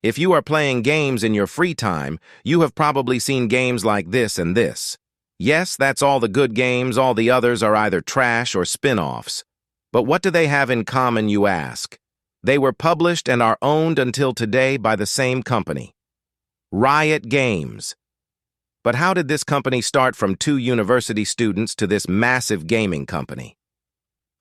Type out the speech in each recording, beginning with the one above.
If you are playing games in your free time, you have probably seen games like this and this. Yes, that's all the good games, all the others are either trash or spin-offs. But what do they have in common, you ask? They were published and are owned until today by the same company, Riot Games. But how did this company start from 2 university students to this massive gaming company?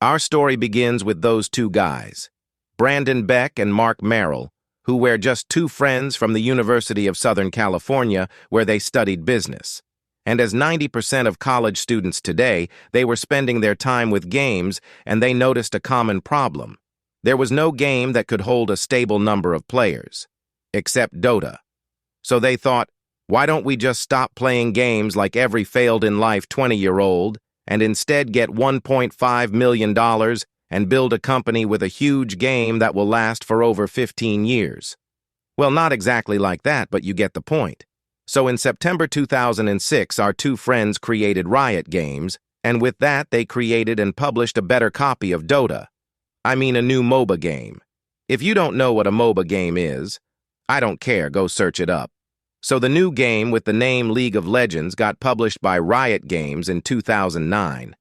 Our story begins with those 2 guys, Brandon Beck and Mark Merrill, who were just 2 friends from the University of Southern California where they studied business. And as 90% of college students today, they were spending their time with games, and they noticed a common problem. There was no game that could hold a stable number of players, except Dota. So they thought, why don't we just stop playing games like every failed-in-life 20-year-old and instead get $1.5 million and build a company with a huge game that will last for over 15 years? Well, not exactly like that, but you get the point. So in September 2006, our 2 friends created Riot Games, and with that, they created and published a better copy of Dota. I mean, a new MOBA game. If you don't know what a MOBA game is, I don't care, go search it up. So the new game with the name League of Legends got published by Riot Games in 2009.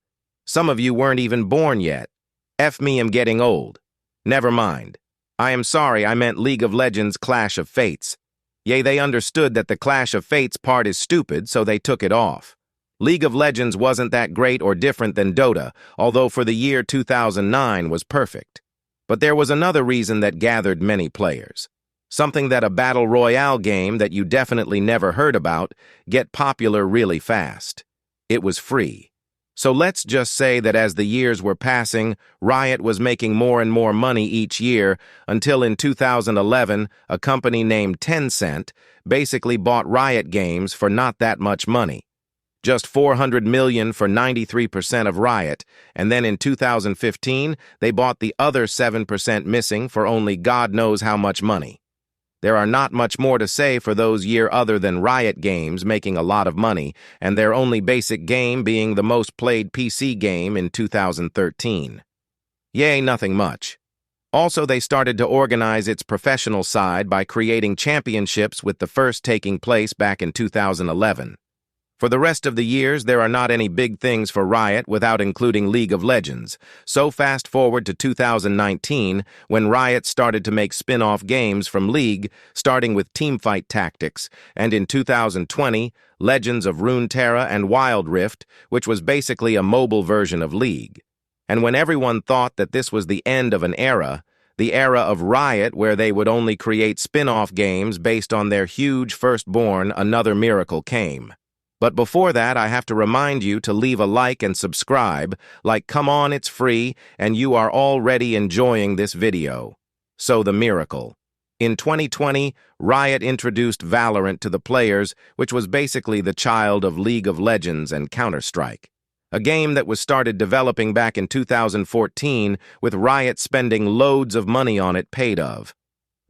Some of you weren't even born yet. F me, I'm getting old. Never mind. I am sorry, I meant League of Legends Clash of Fates. Yea, they understood that the Clash of Fates part is stupid, so they took it off. League of Legends wasn't that great or different than Dota, although for the year 2009 was perfect. But there was another reason that gathered many players. Something that a battle royale game that you definitely never heard about get popular really fast. It was free. So let's just say that as the years were passing, Riot was making more and more money each year until in 2011, a company named Tencent basically bought Riot Games for not that much money. Just $400 million for 93% of Riot, and then in 2015, they bought the other 7% missing for only God knows how much money. There are not much more to say for those year other than Riot Games making a lot of money, and their only basic game being the most played PC game in 2013. Yay, nothing much. Also, they started to organize its professional side by creating championships, with the first taking place back in 2011. For the rest of the years, there are not any big things for Riot without including League of Legends. So fast forward to 2019, when Riot started to make spin-off games from League, starting with Teamfight Tactics, and in 2020, Legends of Runeterra and Wild Rift, which was basically a mobile version of League. And when everyone thought that this was the end of an era, the era of Riot where they would only create spin-off games based on their huge firstborn, another miracle came. But before that, I have to remind you to leave a like and subscribe. Like, come on, it's free, and you are already enjoying this video. So the miracle. In 2020, Riot introduced Valorant to the players, which was basically the child of League of Legends and Counter-Strike. A game that was started developing back in 2014, with Riot spending loads of money on it paid of.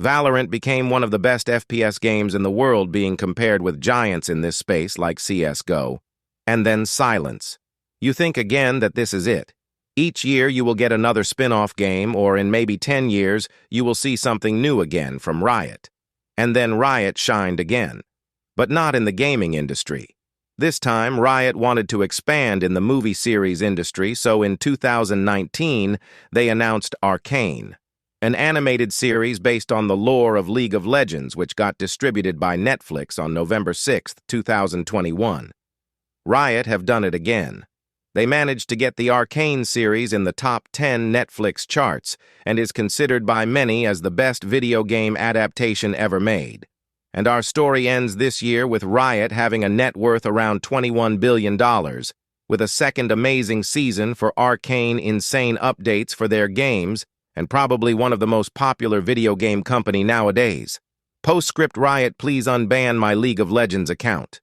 Valorant became one of the best FPS games in the world, being compared with giants in this space like CSGO. And then silence. You think again that this is it. Each year you will get another spin-off game, or in maybe 10 years you will see something new again from Riot. And then Riot shined again. But not in the gaming industry. This time, Riot wanted to expand in the movie series industry, so in 2019 they announced Arcane, an animated series based on the lore of League of Legends, which got distributed by Netflix on November 6, 2021. Riot have done it again. They managed to get the Arcane series in the top 10 Netflix charts and is considered by many as the best video game adaptation ever made. And our story ends this year with Riot having a net worth around $21 billion, with a second amazing season for Arcane, insane updates for their games, and probably one of the most popular video game company nowadays. Postscript: Riot, please unban my League of Legends account.